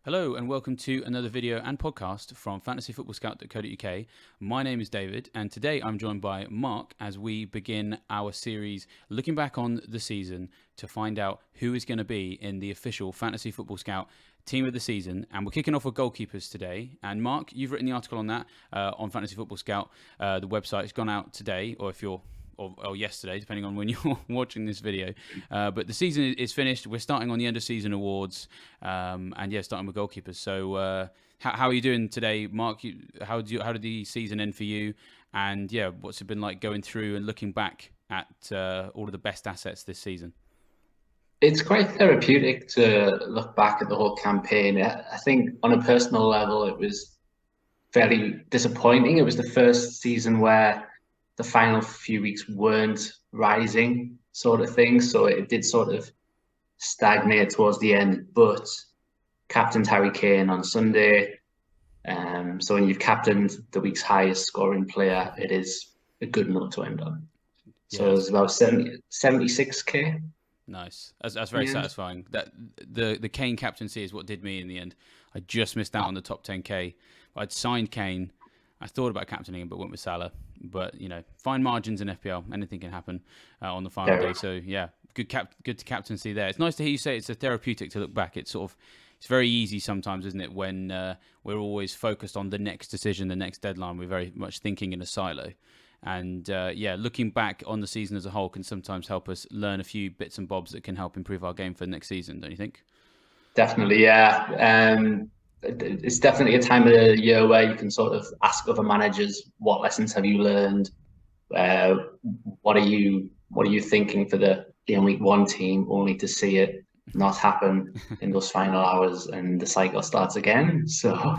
Hello and welcome to another video and podcast from fantasyfootballscout.co.uk. My name is David and today I'm joined by Mark as we begin our series looking back on the season to find out who is going to be in the official Fantasy Football Scout team of the season. And we're kicking off with goalkeepers today. And Mark, you've written the article on that on Fantasy Football Scout. The website has gone out today, or if you're or yesterday, depending on when you're watching this video. But the season is finished. We're starting on the end of season awards, and starting with goalkeepers. So, how are you doing today, Mark? How did the season end for you? And what's it been like going through and looking back at all of the best assets this season? It's quite therapeutic to look back at the whole campaign. I think on a personal level, it was fairly disappointing. It was the first season where the final few weeks weren't rising, sort of thing. So it did sort of stagnate towards the end. But captained Harry Kane on Sunday. So when you've captained the week's highest scoring player, it is a good note to end on. So it was about 76k. Nice. That's very satisfying. That the Kane captaincy is what did me in the end. I just missed out on the top 10k. I'd signed Kane. I thought about captaining him, but went with Salah. But fine margins in FPL. Anything can happen on the final day. So good to captaincy there. It's nice to hear you say it's a therapeutic to look back. It's very easy sometimes, isn't it, when we're always focused on the next decision, the next deadline. We're very much thinking in a silo. And looking back on the season as a whole can sometimes help us learn a few bits and bobs that can help improve our game for next season, don't you think? Definitely, yeah. It's definitely a time of the year where you can sort of ask other managers, what lessons have you learned? What are you thinking for the Gameweek 1 team, only to see it not happen in those final hours and the cycle starts again. So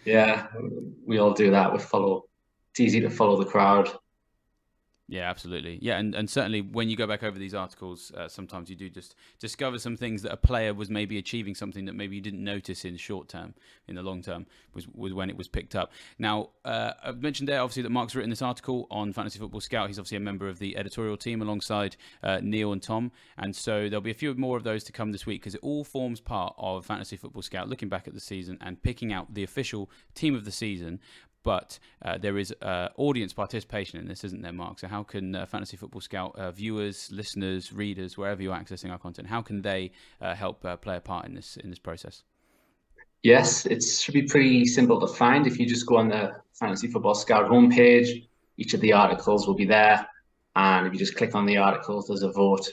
yeah, we all do that. It's easy to follow the crowd. Yeah, absolutely. Yeah, and certainly when you go back over these articles, sometimes you do just discover some things that a player was maybe achieving something that maybe you didn't notice in short term. In the long term was when it was picked up. Now, I've mentioned there obviously that Mark's written this article on Fantasy Football Scout. He's obviously a member of the editorial team alongside Neil and Tom. And so there'll be a few more of those to come this week because it all forms part of Fantasy Football Scout, looking back at the season and picking out the official team of the season. But there is audience participation in this, isn't there, Mark? So how can Fantasy Football Scout viewers, listeners, readers, wherever you're accessing our content, how can they help play a part in this process? Yes, it should be pretty simple to find. If you just go on the Fantasy Football Scout homepage, each of the articles will be there. And if you just click on the articles, there's a vote.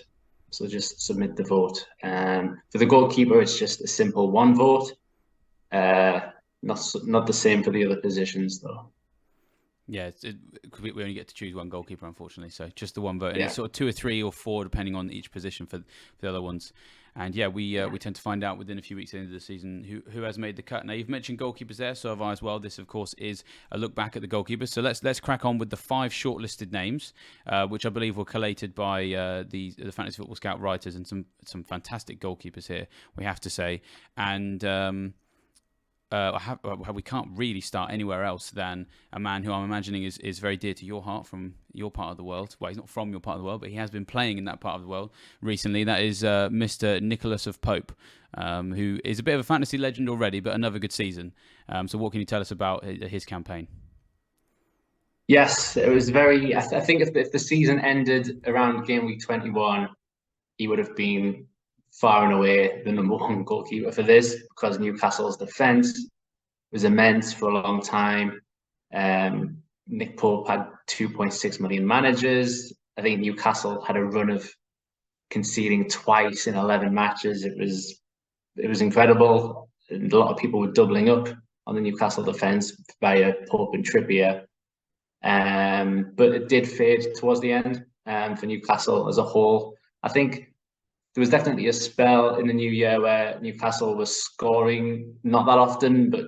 So just submit the vote. For the goalkeeper, it's just a simple one vote. Not the same for the other positions, though. Yeah, we only get to choose one goalkeeper, unfortunately. So just the one vote, and it's sort of 2 or 3 or 4 depending on each position for the other ones. And we tend to find out within a few weeks into the season who has made the cut. Now you've mentioned goalkeepers there, so have I as well. This, of course, is a look back at the goalkeepers. So let's crack on with the 5 shortlisted names, which I believe were collated by the Fantasy Football Scout writers, and some fantastic goalkeepers here, we have to say. And we can't really start anywhere else than a man who I'm imagining is very dear to your heart from your part of the world. Well, he's not from your part of the world, but he has been playing in that part of the world recently. That is Mr. Nicholas of Pope, who is a bit of a fantasy legend already, but another good season. So what can you tell us about his campaign? Yes, it was very. I think if the season ended around game week 21, he would have been far and away the number 1 goalkeeper for this because Newcastle's defence was immense for a long time. Nick Pope had 2.6 million managers. I think Newcastle had a run of conceding twice in 11 matches. It was incredible. A lot of people were doubling up on the Newcastle defence via Pope and Trippier. But it did fade towards the end for Newcastle as a whole. I think there was definitely a spell in the new year where Newcastle was scoring not that often, but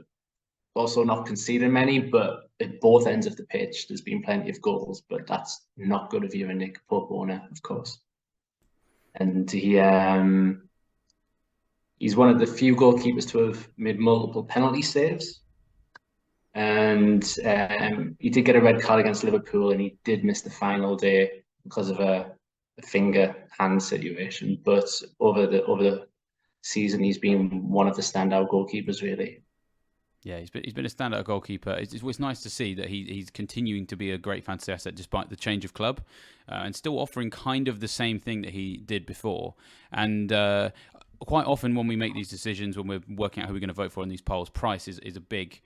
also not conceding many. But at both ends of the pitch, there's been plenty of goals, but that's not good if you're a Nick Pope owner, of course. And he's one of the few goalkeepers to have made multiple penalty saves. And he did get a red card against Liverpool, and he did miss the final day because of a finger hand situation. But over the season he's been one of the standout goalkeepers, really. Yeah, he's been a standout goalkeeper. It's nice to see that he's continuing to be a great fantasy asset despite the change of club, and still offering kind of the same thing that he did before. And quite often when we make these decisions, when we're working out who we're going to vote for in these polls, price is a big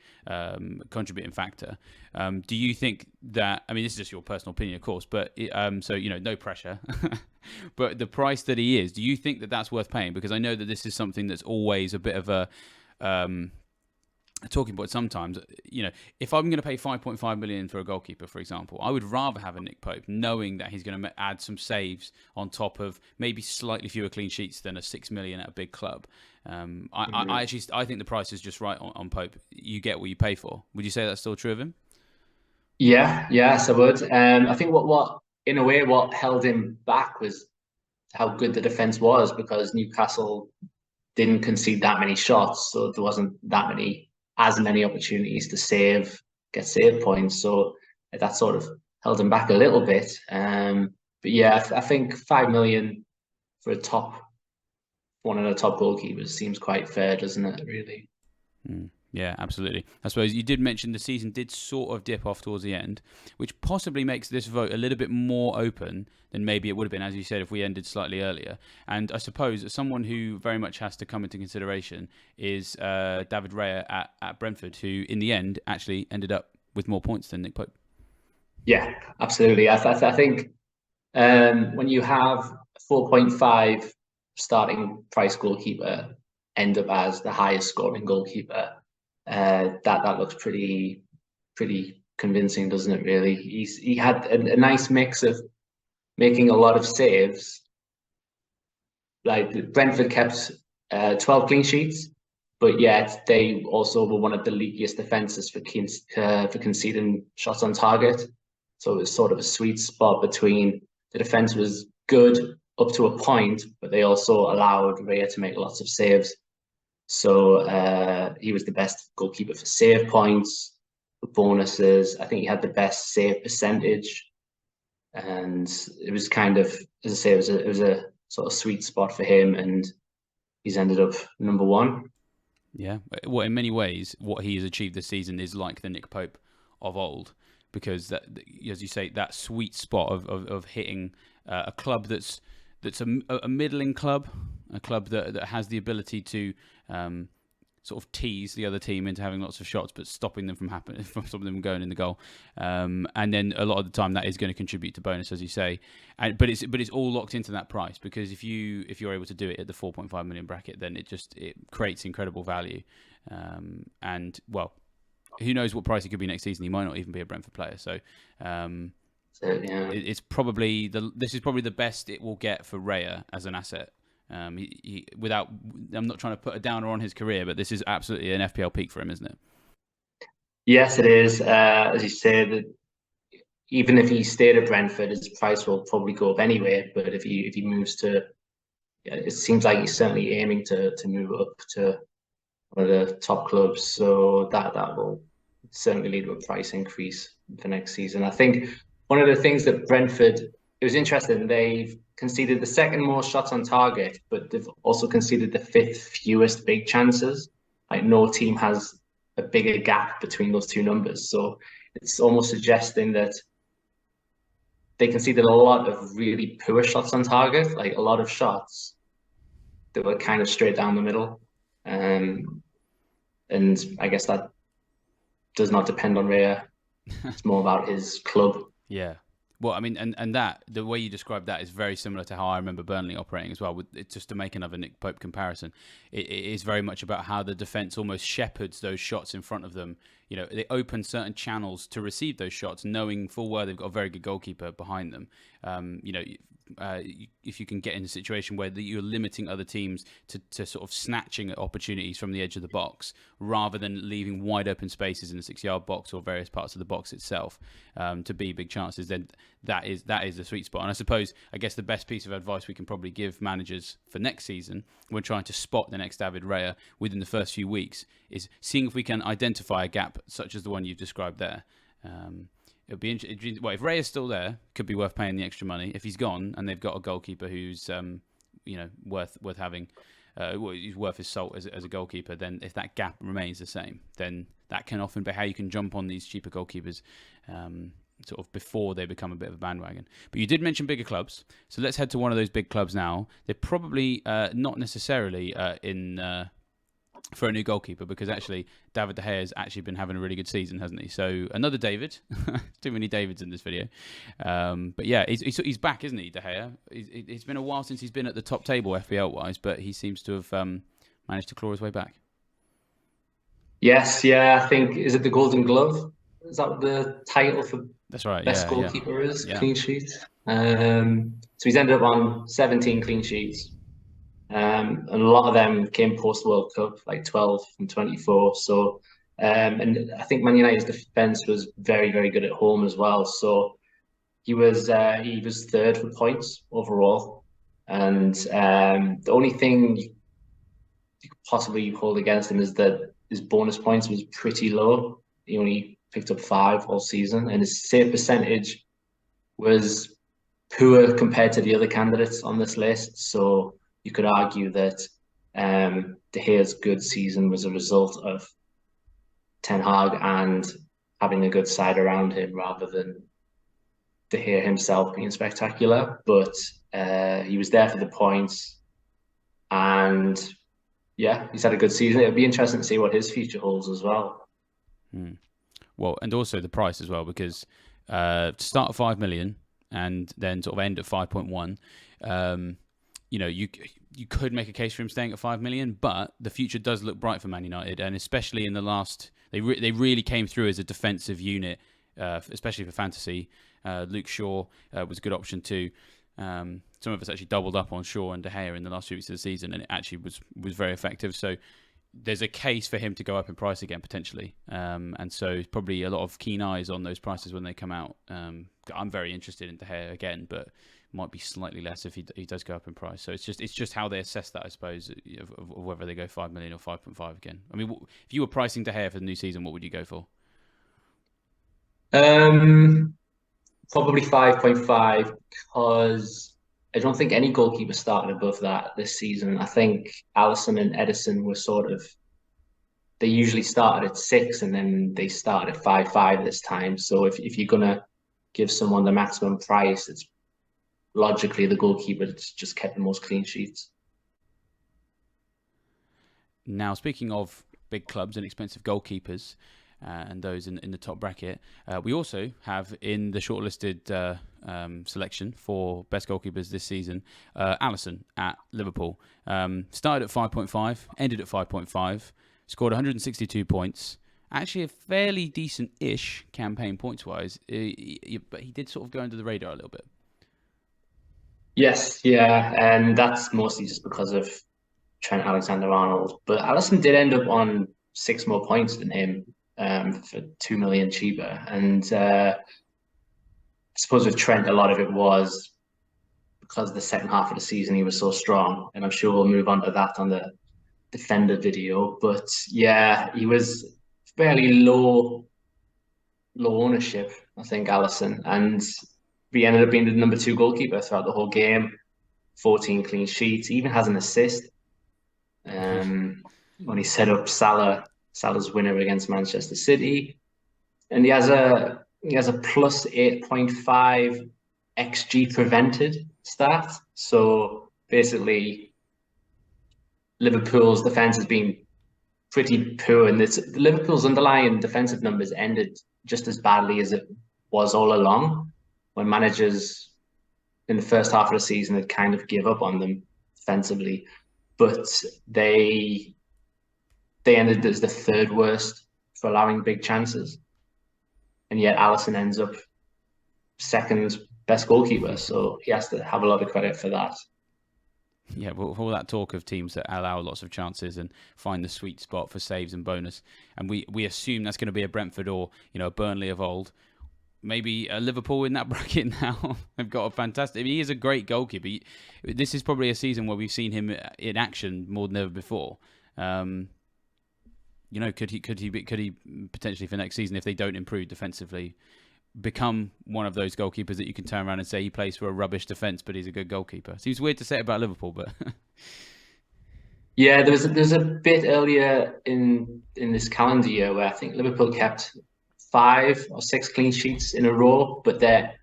contributing factor. Do you think that? I mean, this is just your personal opinion, of course, but so no pressure. But the price that he is, do you think that that's worth paying? Because I know that this is something that's always a bit of a talking point sometimes. If I'm going to pay 5.5 million for a goalkeeper, for example, I would rather have a Nick Pope, knowing that he's going to add some saves on top of maybe slightly fewer clean sheets than a 6 million at a big club. I think the price is just right on Pope. You get what you pay for. Would you say that's still true of him? Yeah, yes, I would. I think what in a way what held him back was how good the defense was, because Newcastle didn't concede that many shots, so there wasn't as many opportunities to get save points. So that sort of held him back a little bit. But yeah, I think 5 million for one of the top goalkeepers seems quite fair, doesn't it? Really. Yeah, absolutely. I suppose you did mention the season did sort of dip off towards the end, which possibly makes this vote a little bit more open than maybe it would have been, as you said, if we ended slightly earlier. And I suppose someone who very much has to come into consideration is David Raya at Brentford, who in the end actually ended up with more points than Nick Pope. Yeah, absolutely. I think when you have 4.5 starting price goalkeeper end up as the highest scoring goalkeeper, that looks pretty convincing, doesn't it? Really, he had a nice mix of making a lot of saves. Like Brentford kept 12 clean sheets, but yet they also were one of the leakiest defenses for conceding shots on target. So it was sort of a sweet spot between the defense was good up to a point, but they also allowed Raya to make lots of saves. So he was the best goalkeeper for save points, for bonuses. I think he had the best save percentage, and it was kind of, as I say, it was a sort of sweet spot for him, and he's ended up number one. Yeah, well, in many ways, what he has achieved this season is like the Nick Pope of old, because that, as you say, that sweet spot of hitting a club that's a middling club, a club that has the ability to sort of tease the other team into having lots of shots, but stopping them from stopping them from going in the goal. And then a lot of the time that is going to contribute to bonus, as you say. But it's all locked into that price, because if you're able to do it at the 4.5 million bracket, then it creates incredible value. And well, who knows what price it could be next season? He might not even be a Brentford player. So. It's probably this is probably the best it will get for Raya as an asset. I'm not trying to put a downer on his career, but this is absolutely an FPL peak for him, isn't it? Yes, it is. As you said, even if he stayed at Brentford, his price will probably go up anyway. But if he moves to, it seems like he's certainly aiming to move up to one of the top clubs. So that will certainly lead to a price increase for next season. I think one of the things that Brentford, it was interesting, they've conceded the second most shots on target, but they've also conceded the fifth fewest big chances. Like, no team has a bigger gap between those two numbers. So it's almost suggesting that they conceded a lot of really poor shots on target, like a lot of shots that were kind of straight down the middle. And I guess that does not depend on Raya. It's more about his club. Yeah. Well, I mean, and that, the way you describe that is very similar to how I remember Burnley operating as well. Just to make another Nick Pope comparison, it is very much about how the defence almost shepherds those shots in front of them. They open certain channels to receive those shots, knowing full well they've got a very good goalkeeper behind them. If you can get in a situation where you're limiting other teams to sort of snatching at opportunities from the edge of the box, rather than leaving wide open spaces in the 6-yard box or various parts of the box itself to be big chances, then that is the sweet spot. And I guess the best piece of advice we can probably give managers for next season, when trying to spot the next David Raya within the first few weeks, is seeing if we can identify a gap such as the one you've described there. It'll be interesting. Well, if Ray is still there, could be worth paying the extra money. If he's gone and they've got a goalkeeper who's worth having, he's worth his salt as a goalkeeper, then if that gap remains the same, then that can often be how you can jump on these cheaper goalkeepers sort of before they become a bit of a bandwagon. But you did mention bigger clubs, so let's head to one of those big clubs now. They're probably not necessarily for a new goalkeeper, because actually David De Gea has actually been having a really good season, hasn't he? So another David. Too many Davids in this video. But yeah, he's back, isn't he, De Gea? It's been a while since he's been at the top table FPL-wise, but he seems to have managed to claw his way back. Yes, yeah, I think, is it the Golden Glove? Is that the title for That's right, best goalkeeper is? Yeah. Clean sheet. So he's ended up on 17 clean sheets. And a lot of them came post-World Cup, like 12 and 24. So, and I think Man United's defence was very, very good at home as well. So he was third for points overall. And the only thing you could possibly hold against him is that his bonus points was pretty low. He only picked up 5 all season, and his save percentage was poor compared to the other candidates on this list. So you could argue that De Gea's good season was a result of Ten Hag and having a good side around him, rather than De Gea himself being spectacular. But he was there for the points, and yeah, he's had a good season. It'll be interesting to see what his future holds as well. Well, and also the price as well, because to start at 5 million and then sort of end at 5.1. You know, you could make a case for him staying at 5 million, but the future does look bright for Man United, and especially in the last, they really came through as a defensive unit, especially for fantasy. Luke Shaw was a good option too. Some of us actually doubled up on Shaw and De Gea in the last few weeks of the season, and it actually was very effective. So there's a case for him to go up in price again potentially, and so probably a lot of keen eyes on those prices when they come out. I'm very interested in De Gea again, but might be slightly less if he does go up in price. So it's just how they assess that, I suppose, of whether they go 5 million or 5.5 again. I mean, if you were pricing De Gea for the new season, what would you go for? Probably 5.5, because I don't think any goalkeeper started above that this season. I think Alisson and Ederson were they usually started at 6 and then they started at 5.5 this time. So if you're gonna give someone the maximum price, it's logically the goalkeeper that's just kept the most clean sheets. Now, speaking of big clubs and expensive goalkeepers, and those in the top bracket, we also have in the shortlisted selection for best goalkeepers this season, Alisson at Liverpool. Started at 5.5, ended at 5.5, scored 162 points. Actually, a fairly decent-ish campaign points-wise, but he did sort of go under the radar a little bit. Yes, yeah, and that's mostly just because of Trent Alexander-Arnold. But Alisson did end up on 6 more points than him for 2 million cheaper. And I suppose with Trent, a lot of it was because the second half of the season he was so strong. And I'm sure we'll move on to that on the defender video. But yeah, he was fairly low ownership, I think, Alisson. And he ended up being the number 2 goalkeeper throughout the whole game. 14 clean sheets. He even has an assist when he set up Salah's winner against Manchester City, and he has a plus 8.5 XG prevented stat. So basically, Liverpool's defense has been pretty poor, and Liverpool's underlying defensive numbers ended just as badly as it was all along, when managers in the first half of the season had kind of give up on them defensively. But they ended as the 3rd worst for allowing big chances. And yet Alisson ends up 2nd best goalkeeper. So he has to have a lot of credit for that. Yeah, well, all that talk of teams that allow lots of chances and find the sweet spot for saves and bonus, and we assume that's going to be a Brentford or a Burnley of old. Maybe a Liverpool in that bracket now. They've got a fantastic. He is a great goalkeeper. This is probably a season where we've seen him in action more than ever before. Could he potentially for next season, if they don't improve defensively, become one of those goalkeepers that you can turn around and say he plays for a rubbish defence, but he's a good goalkeeper? Seems weird to say it about Liverpool, but Yeah, there's a bit earlier in this calendar year where I think Liverpool kept 5 or 6 clean sheets in a row, but their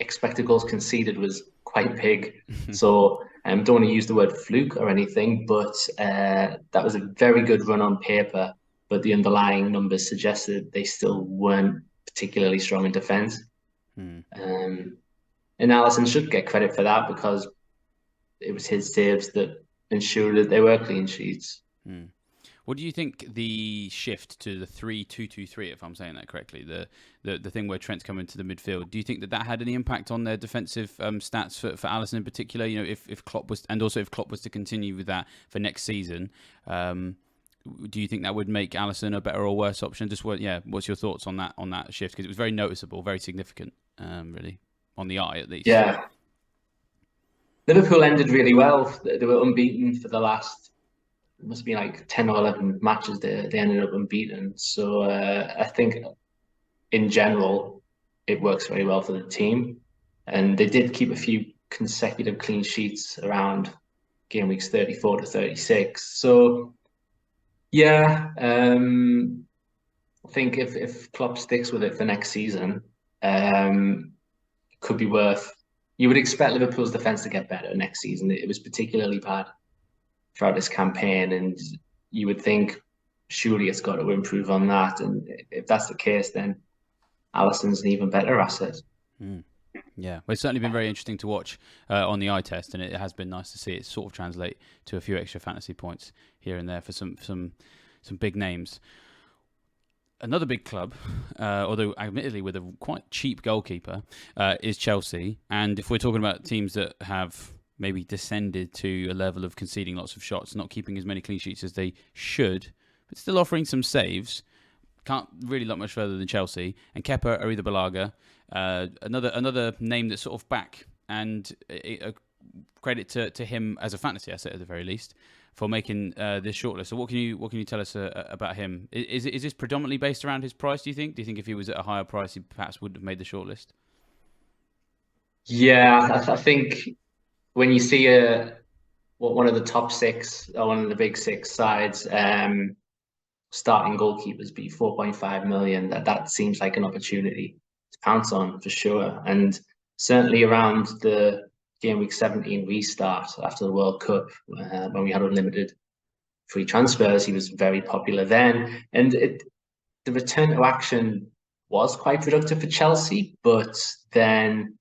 expected goals conceded was quite big. So don't want to use the word fluke or anything, but that was a very good run on paper. But the underlying numbers suggested they still weren't particularly strong in defence. Hmm. Um, and Alisson should get credit for that because it was his saves that ensured that they were clean sheets. Hmm. What do you think the shift to the 3-2-2-3, if I'm saying that correctly, the thing where Trent's come into the midfield, do you think that that had any impact on their defensive stats for Alisson in particular? You know, if Klopp was, and also if Klopp was to continue with that for next season, do you think that would make Alisson a better or worse option? Just what's your thoughts on that shift? Because it was very noticeable, very significant, really, on the eye at least. Yeah, Liverpool ended really well. They were unbeaten for the last, it must be like 10 or 11 matches. They ended up unbeaten. So I think in general, it works very well for the team. And they did keep a few consecutive clean sheets around game weeks 34 to 36. So yeah, I think if Klopp sticks with it for next season, it could be worth. You would expect Liverpool's defense to get better next season. It was particularly bad throughout this campaign, and you would think surely it's got to improve on that. And if that's the case, then Alisson's an even better asset. Mm. Yeah, well, it's certainly been very interesting to watch on the eye test, and it has been nice to see it sort of translate to a few extra fantasy points here and there for some big names. Another big club, although admittedly with a quite cheap goalkeeper, is Chelsea. And if we're talking about teams that have maybe descended to a level of conceding lots of shots, not keeping as many clean sheets as they should, but still offering some saves, can't really look much further than Chelsea. And Kepa Arrizabalaga, another name that's sort of back, and a credit to him as a fantasy asset at the very least for making this shortlist. So what can you tell us about him? Is this predominantly based around his price? Do you think? Do you think if he was at a higher price, he perhaps wouldn't have made the shortlist? Yeah, I think when you see one of the top six or one of the big six sides starting goalkeepers be 4.5 million, that seems like an opportunity to pounce on for sure. And certainly around the game week 17 restart after the World Cup, when we had unlimited free transfers, he was very popular then. And the return to action was quite productive for Chelsea, but then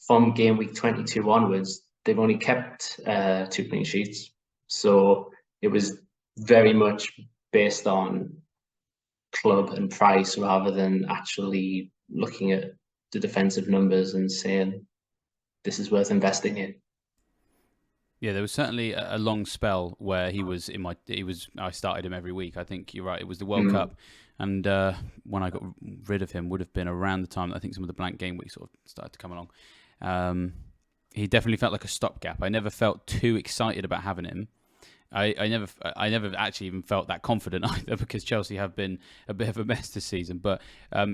from game week 22 onwards, they've only kept 2 clean sheets. So it was very much based on club and price rather than actually looking at the defensive numbers and saying this is worth investing in. Yeah, there was certainly a long spell where I started him every week. I think you're right. It was the World Cup, and when I got rid of him would have been around the time that I think some of the blank game weeks sort of started to come along. He definitely felt like a stopgap. I never felt too excited about having him. I never actually even felt that confident either because Chelsea have been a bit of a mess this season. But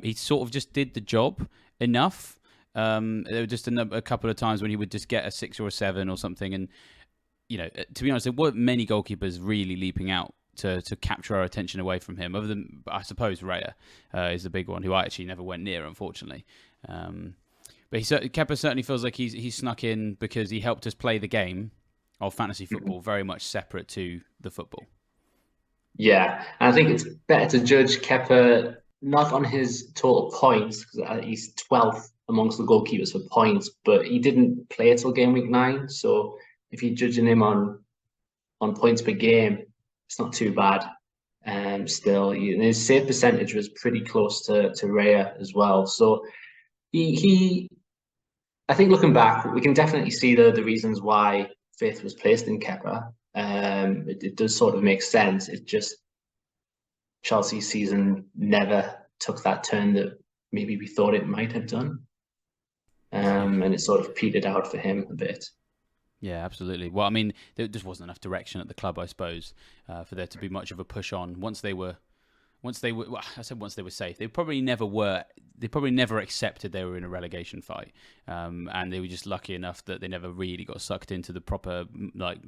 he sort of just did the job enough. There were just a couple of times when he would just get a 6 or a 7 or something, and to be honest, there weren't many goalkeepers really leaping out to capture our attention away from him, other than I suppose Raya is the big one, who I actually never went near, unfortunately. But Kepa certainly feels like he's snuck in because he helped us play the game of fantasy football very much separate to the football. Yeah, and I think it's better to judge Kepa not on his total points, because he's 12th amongst the goalkeepers for points, but he didn't play until game week 9. So if you're judging him on points per game, it's not too bad. Still, his save percentage was pretty close to Raya as well. So he I think looking back, we can definitely see the reasons why faith was placed in Kepa. It does sort of make sense. It just Chelsea's season never took that turn that maybe we thought it might have done. And it sort of petered out for him a bit. Yeah, absolutely. Well, I mean, there just wasn't enough direction at the club, I suppose, for there to be much of a push on. Once they were once they were, well, I said once they were safe, they probably never were. They probably never accepted they were in a relegation fight, and they were just lucky enough that they never really got sucked into the proper, like,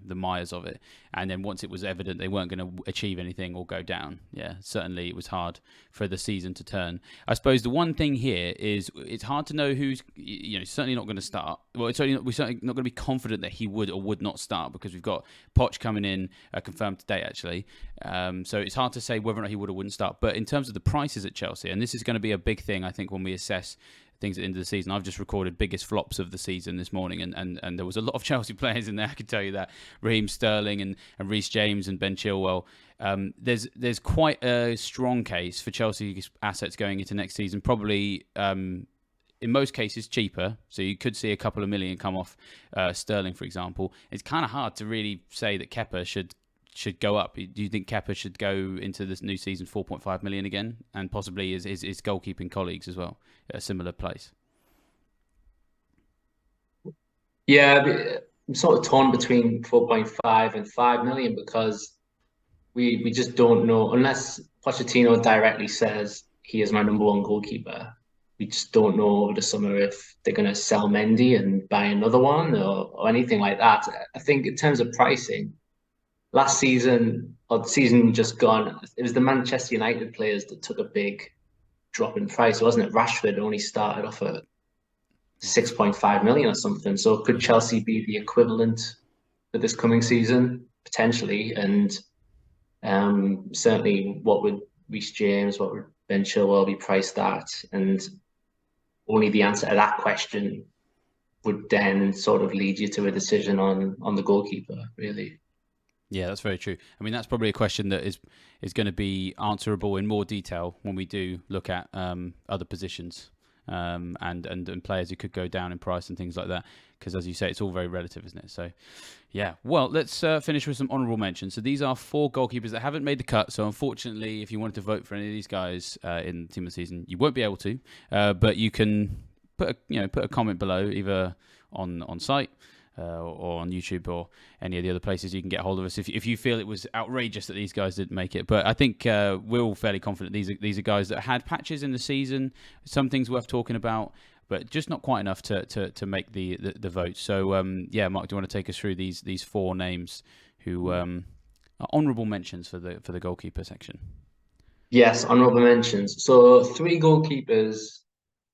the mires of it. And then once it was evident they weren't going to achieve anything or go down, yeah, certainly it was hard for the season to turn. I suppose the one thing here is it's hard to know who's, certainly not going to start. Well, we're certainly not going to be confident that he would or would not start, because we've got Poch coming in, confirmed today actually. So it's hard to say whether or not he would or wouldn't start. But in terms of the prices at Chelsea, and this is going to be a big thing, I think, when we assess things at the end of the season. I've just recorded biggest flops of the season this morning, and there was a lot of Chelsea players in there, I can tell you that. Raheem Sterling and Reece James and Ben Chilwell. There's quite a strong case for Chelsea's assets going into next season, probably in most cases cheaper. So you could see a couple of million come off Sterling, for example. It's kind of hard to really say that Kepa should go up. Do you think Kepa should go into this new season 4.5 million again, and possibly his goalkeeping colleagues as well at a similar place? Yeah, I'm sort of torn between 4.5 and 5 million, because we just don't know, unless Pochettino directly says he is my number one goalkeeper. We just don't know over the summer if they're going to sell Mendy and buy another one or anything like that. I think in terms of pricing, last season, or the season just gone, it was the Manchester United players that took a big drop in price, wasn't it? Rashford only started off at 6.5 million or something. So could Chelsea be the equivalent for this coming season? Potentially. And certainly, what would Reece James, what would Ben Chilwell be priced at? And only the answer to that question would then sort of lead you to a decision on the goalkeeper, really. Yeah, that's very true. I mean, that's probably a question that is going to be answerable in more detail when we do look at other positions and players who could go down in price and things like that. Because as you say, it's all very relative, isn't it? So, yeah. Well, let's finish with some honourable mentions. So these are 4 goalkeepers that haven't made the cut. So unfortunately, if you wanted to vote for any of these guys in the team of the season, you won't be able to. But you can put a comment below, either on site. Or on YouTube or any of the other places you can get hold of us if you feel it was outrageous that these guys didn't make it. But I think we're all fairly confident these are guys that had patches in the season, some things worth talking about, but just not quite enough to make the vote. So Mark, do you want to take us through these 4 names who are honourable mentions for the goalkeeper section? Yes, honourable mentions. So 3 goalkeepers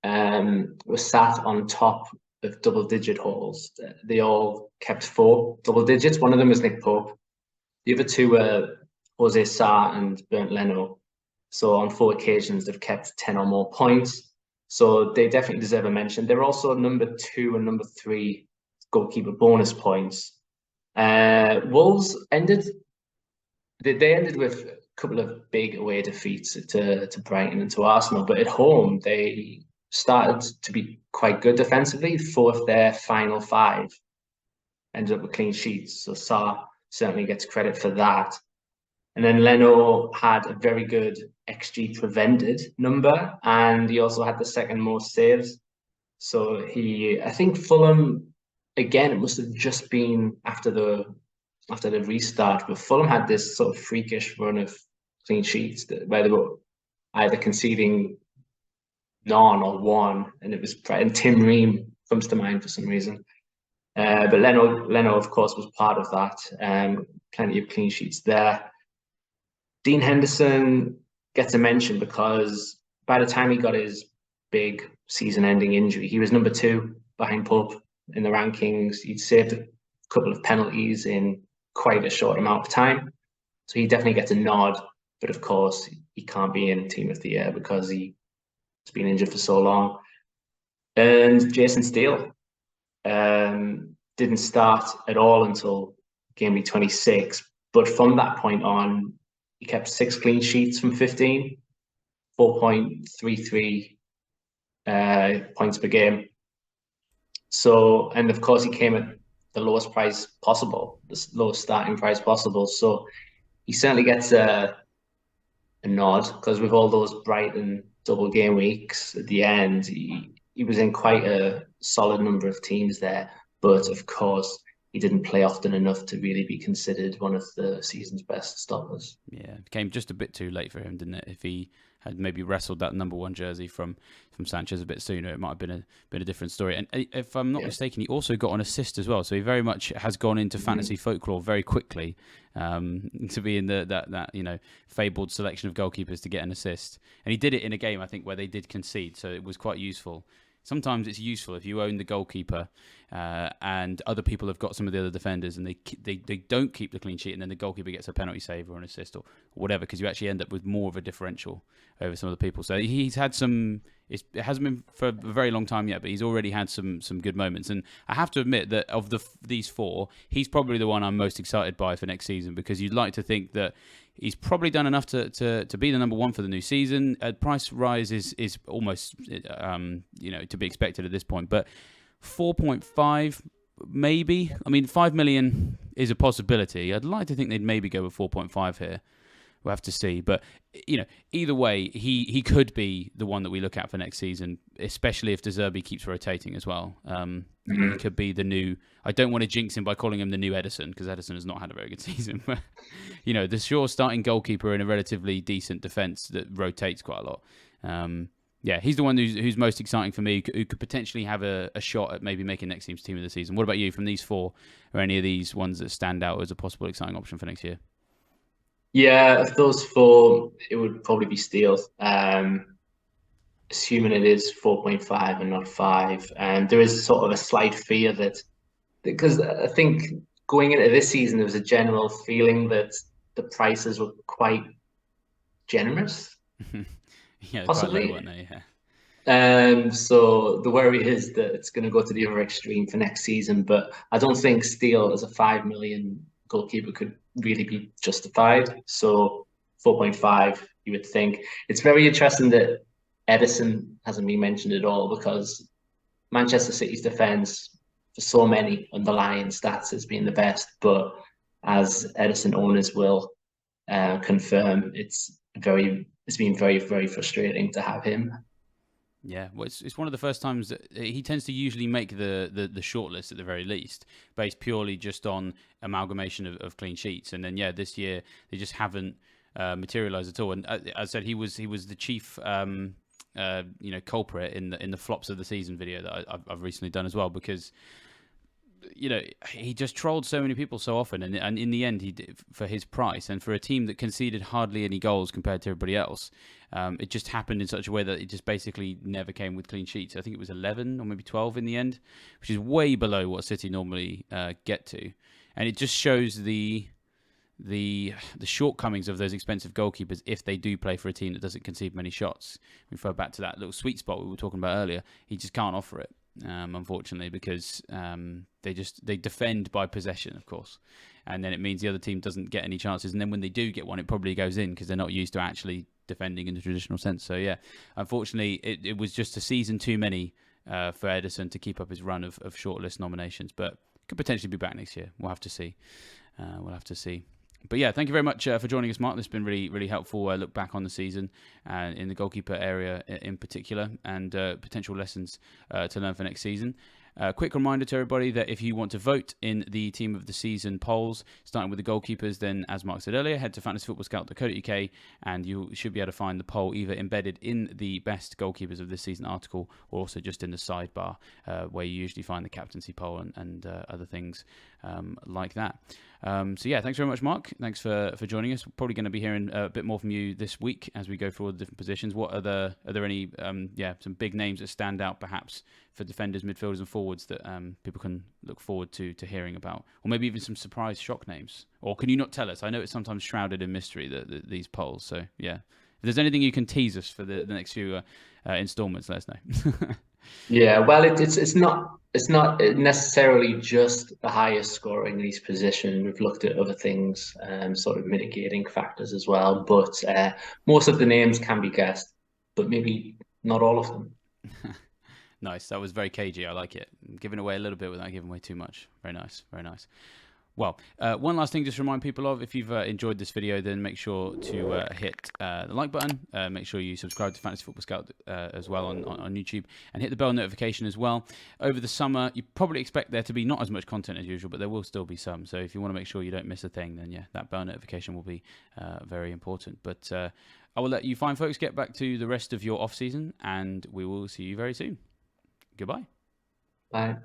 were sat on top of double-digit hauls. They all kept 4 double digits. One of them was Nick Pope. The other 2 were Jose Sarr and Bernd Leno. So on 4 occasions, they've kept 10 or more points. So they definitely deserve a mention. They're also number 2 and number 3 goalkeeper bonus points. Wolves ended with a couple of big away defeats to Brighton and to Arsenal, but at home they started to be quite good defensively. 4 of their final 5 ended up with clean sheets. So Sarr certainly gets credit for that. And then Leno had a very good XG prevented number, and he also had the second most saves. So I think Fulham, again, it must have just been after the restart, but Fulham had this sort of freakish run of clean sheets where they were either conceding none or 1, and Tim Ream comes to mind for some reason. But Leno, of course, was part of that. Plenty of clean sheets there. Dean Henderson gets a mention because by the time he got his big season-ending injury, he was number 2 behind Pope in the rankings. He'd saved a couple of penalties in quite a short amount of time, so he definitely gets a nod. But of course, he can't be in Team of the Year because he's been injured for so long. And Jason Steele didn't start at all until Gameweek 26, but from that point on, he kept 6 clean sheets from 15, 4.33 points per game. So, and of course, he came at the lowest price possible, the lowest starting price possible. So he certainly gets a nod, because with all those Brighton double game weeks at the end, he was in quite a solid number of teams there. But of course, he didn't play often enough to really be considered one of the season's best stoppers. Yeah, it came just a bit too late for him, didn't it? If he had maybe wrestled that number 1 jersey from Sanchez a bit sooner, it might have been a different story. And if I'm not mistaken, he also got an assist as well, so he very much has gone into fantasy folklore very quickly, to be in that fabled selection of goalkeepers to get an assist. And he did it in a game, I think, where they did concede, so it was quite useful. Sometimes it's useful if you own the goalkeeper and other people have got some of the other defenders and they don't keep the clean sheet, and then the goalkeeper gets a penalty save or an assist or whatever, because you actually end up with more of a differential over some of the people. So he's had some. It hasn't been for a very long time yet, but he's already had some good moments. And I have to admit that of these 4, he's probably the one I'm most excited by for next season, because you'd like to think that he's probably done enough to be the number 1 for the new season. Price rise is almost to be expected at this point, but 4.5 maybe. I mean, 5 million is a possibility. I'd like to think they'd maybe go with 4.5 here. We'll have to see, but either way, he could be the one that we look at for next season, especially if De Zerbi keeps rotating as well. He could be the new. I don't want to jinx him by calling him the new Ederson, because Ederson has not had a very good season. But the sure starting goalkeeper in a relatively decent defense that rotates quite a lot. He's the one who's most exciting for me, who could potentially have a shot at maybe making next team of the season. What about you? From these 4, are any of these ones that stand out as a possible exciting option for next year? Yeah, of those 4, it would probably be Steele. Assuming it is 4.5 and not 5. And there is sort of a slight fear that, because I think going into this season, there was a general feeling that the prices were quite generous. Yeah, possibly. Quite low, weren't they? Yeah. So the worry is that it's going to go to the other extreme for next season. But I don't think Steele as a 5 million goalkeeper could really be justified. So 4.5, you would think. It's very interesting that Ederson hasn't been mentioned at all, because Manchester City's defence, for so many underlying stats, has been the best. But as Ederson owners will confirm, it's been very, very frustrating to have him. Yeah, well, it's one of the first times that he tends to usually make the shortlist at the very least, based purely just on amalgamation of clean sheets. And then this year they just haven't materialised at all. And as I said, he was the chief culprit in the flops of the season video that I've recently done as well, because he just trolled so many people so often, and in the end, he did, for his price and for a team that conceded hardly any goals compared to everybody else. It just happened in such a way that it just basically never came with clean sheets. I think it was 11 or maybe 12 in the end, which is way below what City normally get to, and it just shows the shortcomings of those expensive goalkeepers if they do play for a team that doesn't concede many shots. Refer back to that little sweet spot we were talking about earlier. He just can't offer it. Unfortunately, because they defend by possession, of course, and then it means the other team doesn't get any chances, and then when they do get one, it probably goes in because they're not used to actually defending in the traditional sense. So unfortunately, it was just a season too many for Ederson to keep up his run of shortlist nominations, but could potentially be back next year. We'll have to see. But thank you very much for joining us, Mark. This has been really, really helpful look back on the season and in the goalkeeper area in particular, and potential lessons to learn for next season. Quick reminder to everybody that if you want to vote in the Team of the Season polls, starting with the goalkeepers, then as Mark said earlier, head to fantasyfootballscout.co.uk and you should be able to find the poll either embedded in the best goalkeepers of this season article or also just in the sidebar where you usually find the captaincy poll and other things like that. Thanks very much, Mark. Thanks for joining us. We're probably going to be hearing a bit more from you this week as we go through all the different positions. What are there any some big names that stand out perhaps for defenders, midfielders and forwards that people can look forward to hearing about, or maybe even some surprise shock names? Or can you not tell us? I know it's sometimes shrouded in mystery, these polls, so if there's anything you can tease us for the next few installments, let us know. Yeah, well, it's not necessarily just the highest scoring in each position. We've looked at other things, sort of mitigating factors as well. But most of the names can be guessed, but maybe not all of them. Nice. That was very cagey. I like it. Giving away a little bit without giving away too much. Very nice. Very nice. Well, one last thing just to remind people of, if you've enjoyed this video, then make sure to hit the like button. Make sure you subscribe to Fantasy Football Scout as well on YouTube, and hit the bell notification as well. Over the summer, you probably expect there to be not as much content as usual, but there will still be some. So if you want to make sure you don't miss a thing, then yeah, that bell notification will be very important. But I will let you fine folks get back to the rest of your off-season, and we will see you very soon. Goodbye. Bye.